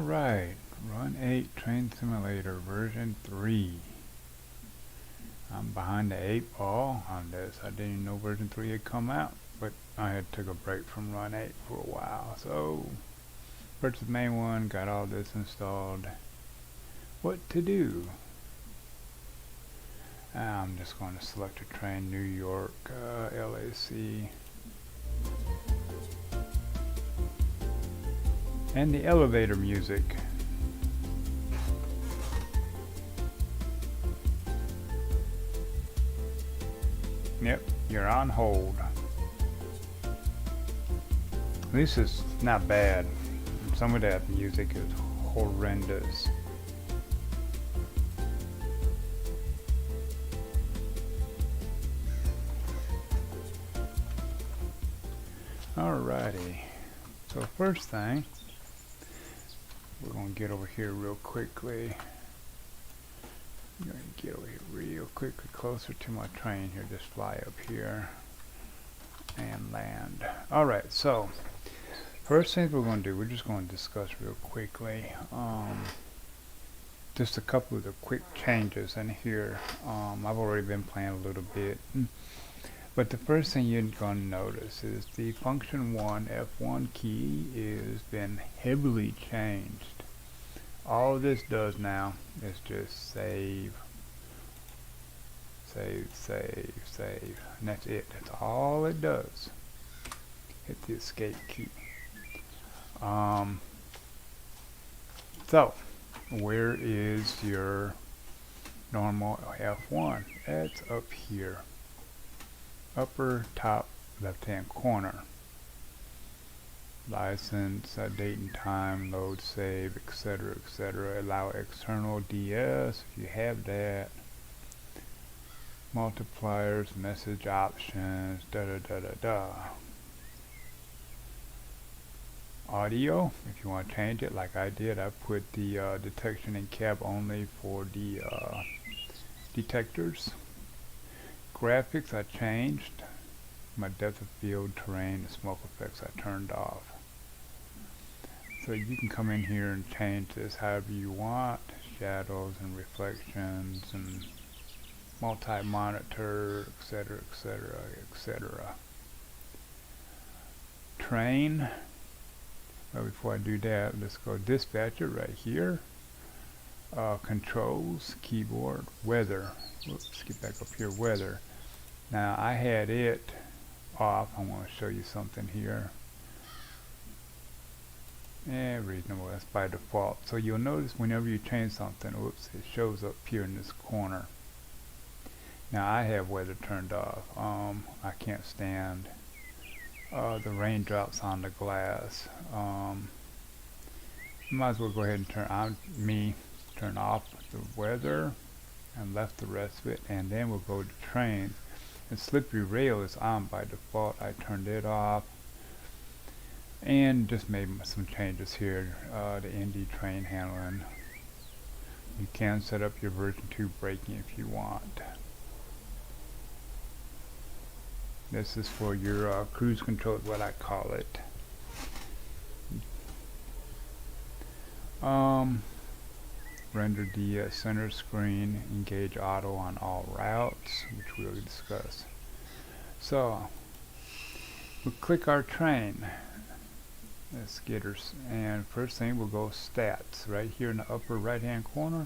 Alright, Run8 Train Simulator version 3. I'm behind the 8 ball on this. I didn't even know version 3 had come out, but I had took a break from Run8 for a while. So, purchased the main one, got all this installed. What to do? I'm just going to select a train, New York, LAC. And the elevator music. Yep, you're on hold. This is not bad. Some of that music is horrendous. Alrighty. So first thing, we're going to get over here real quickly. I'm going to get over here real quickly closer to my train here. Just fly up here and land. Alright, so first thing we're going to do, we're just going to discuss real quickly just a couple of the quick changes in here. I've already been playing a little bit. But the first thing you're going to notice is the function 1 F1 key is been heavily changed. All this does now is just save, save, save, save, and that's it. That's all it does. Hit the escape key. So where is your normal F1? It's up here. Upper top left hand corner. License, date and time, load, save, etc., etc. Allow external DS if you have that. Multipliers, message options, da da da da da. Audio, if you want to change it like I did, I put the detection in cab only for the detectors. Graphics I changed. My depth of field, terrain, the smoke effects I turned off. So you can come in here and change this however you want. Shadows and reflections and multi-monitor, etc., etc., etc. Train. Well, before I do that, let's go dispatcher right here. Controls, keyboard, weather. Let's get back up here, weather. Now I had it off. I want to show you something here. Reasonable, that's by default. So you'll notice whenever you change something, oops, it shows up here in this corner. Now I have weather turned off. I can't stand the raindrops on the glass. Might as well go ahead and turn off the weather and left the rest of it, and then we'll go to trains. And slippery rail is on by default. I turned it off and just made some changes here. The ND train handling, you can set up your version 2 braking if you want. This is for your cruise control is what I call it. Render the center screen, engage auto on all routes, which we'll discuss. So we'll click our train. Let's get her, and first thing we'll go stats right here in the upper right hand corner,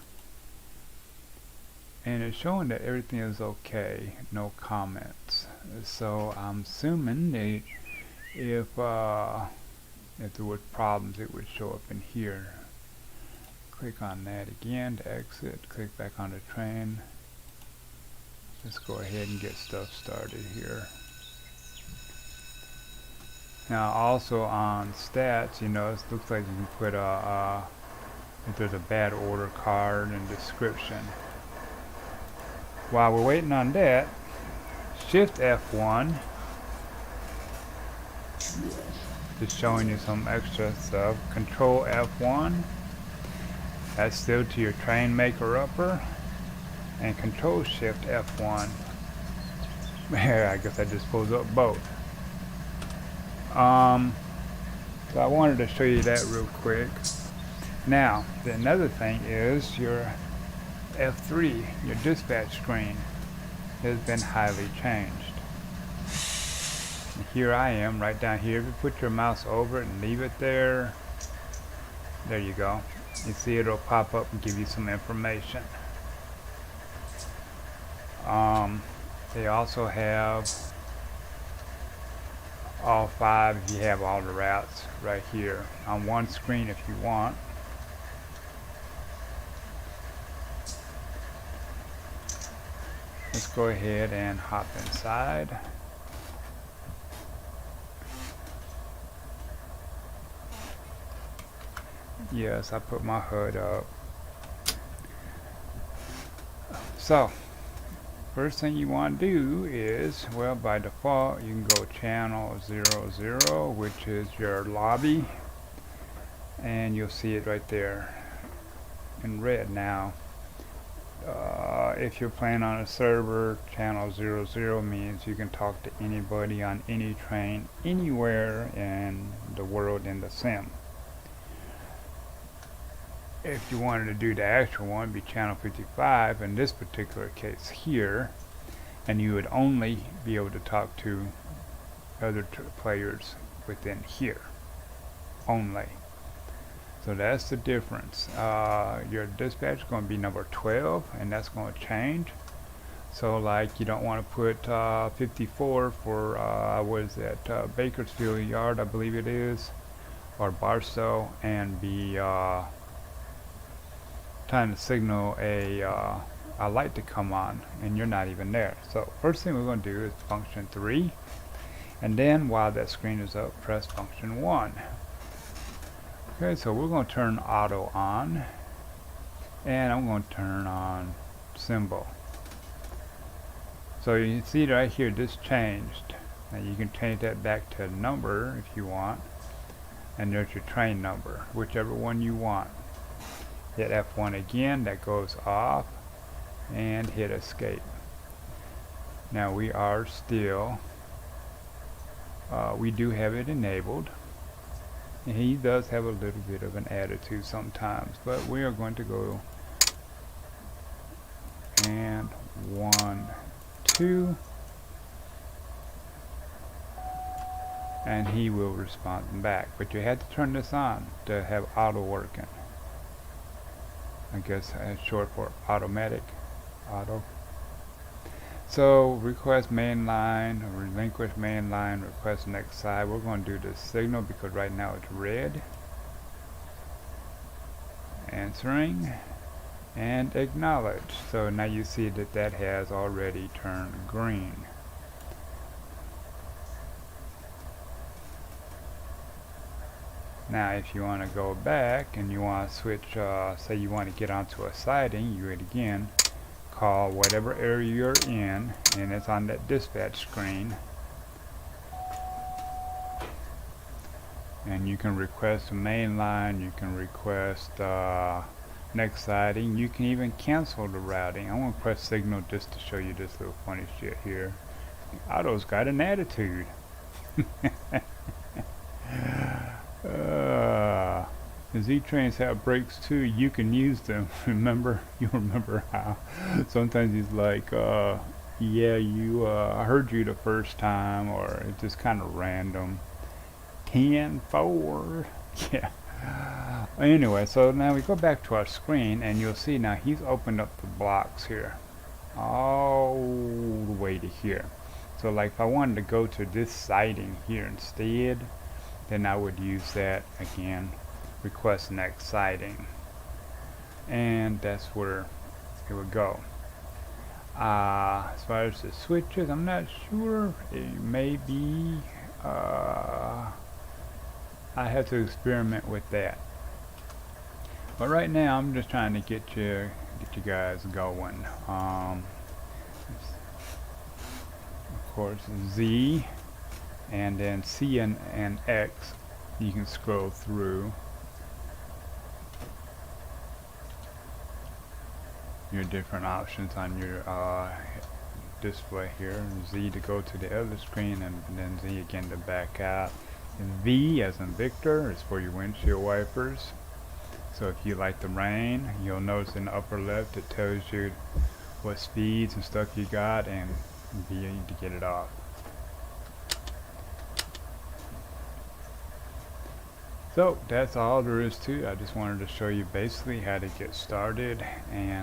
and it's showing that everything is okay, no comments. So I'm assuming that if there were problems, it would show up in here. Click on that again to exit. Click back on the train. Let's go ahead and get stuff started here. Now also on stats, you know, it looks like you can put if there's a bad order card and description. While we're waiting on that, Shift F1 just showing you some extra stuff. Control F1, that's still to your train maker upper, and Control Shift F1. I guess I just pulled up both. So I wanted to show you that real quick. Now, another thing is your F3, your dispatch screen, has been highly changed. And here I am, right down here. If you put your mouse over it and leave it there, there you go. You see it'll pop up and give you some information. They also have all 5 if you have all the routes right here on one screen if you want. Let's go ahead and hop inside. Yes, I put my HUD up. So, first thing you want to do is, well, by default, you can go channel 00, which is your lobby, and you'll see it right there in red now. If you're playing on a server, channel 00 means you can talk to anybody on any train anywhere in the world in the sim. If you wanted to do the actual one, it'd be channel 55 in this particular case here, and you would only be able to talk to other players within here only. So that's the difference. Your dispatch is going to be number 12, and that's going to change. So like you don't want to put 54 for what is that, Bakersfield Yard, I believe it is, or Barstow, and be trying to signal a light to come on, and you're not even there. So first thing we're going to do is function 3, and then while that screen is up, press function 1. Okay, so we're going to turn auto on, and I'm going to turn on symbol. So you can see right here, this changed. Now you can change that back to a number if you want, and there's your train number, whichever one you want. Hit F1 again, that goes off, and hit escape. Now we are still, we do have it enabled. And he does have a little bit of an attitude sometimes, but we are going to go and 1, 2, and he will respond back. But you have to turn this on to have auto working. I guess it's short for automatic, auto. So request main line, relinquish main line, request next side. We're going to do the signal because right now it's red. Answering and acknowledge. So now you see that that has already turned green. Now if you want to go back and you want to switch, say you want to get onto a siding, you would again call whatever area you're in, and it's on that dispatch screen, and you can request a main line, you can request next siding, you can even cancel the routing. I'm going to press signal just to show you this little funny shit here. Auto's got an attitude. The Z-trains have brakes too. You can use them. Remember? You remember how sometimes he's like, yeah, I heard you the first time, or it's just kind of random. 10-4. Yeah. Anyway, so now we go back to our screen, and you'll see now he's opened up the blocks here, all the way to here. So like if I wanted to go to this siding here instead, then I would use that again. Request next siding, and that's where it would go. As far as the switches, I'm not sure. It may be I have to experiment with that, but right now I'm just trying to get you guys going. Of course Z, and then C and X you can scroll through your different options on your display here. Z to go to the other screen, and then Z again to back out. And V as in Victor is for your windshield wipers. So if you like the rain, you'll notice in the upper left it tells you what speeds and stuff you got and be able to get it off. So that's all there is to it. I just wanted to show you basically how to get started, and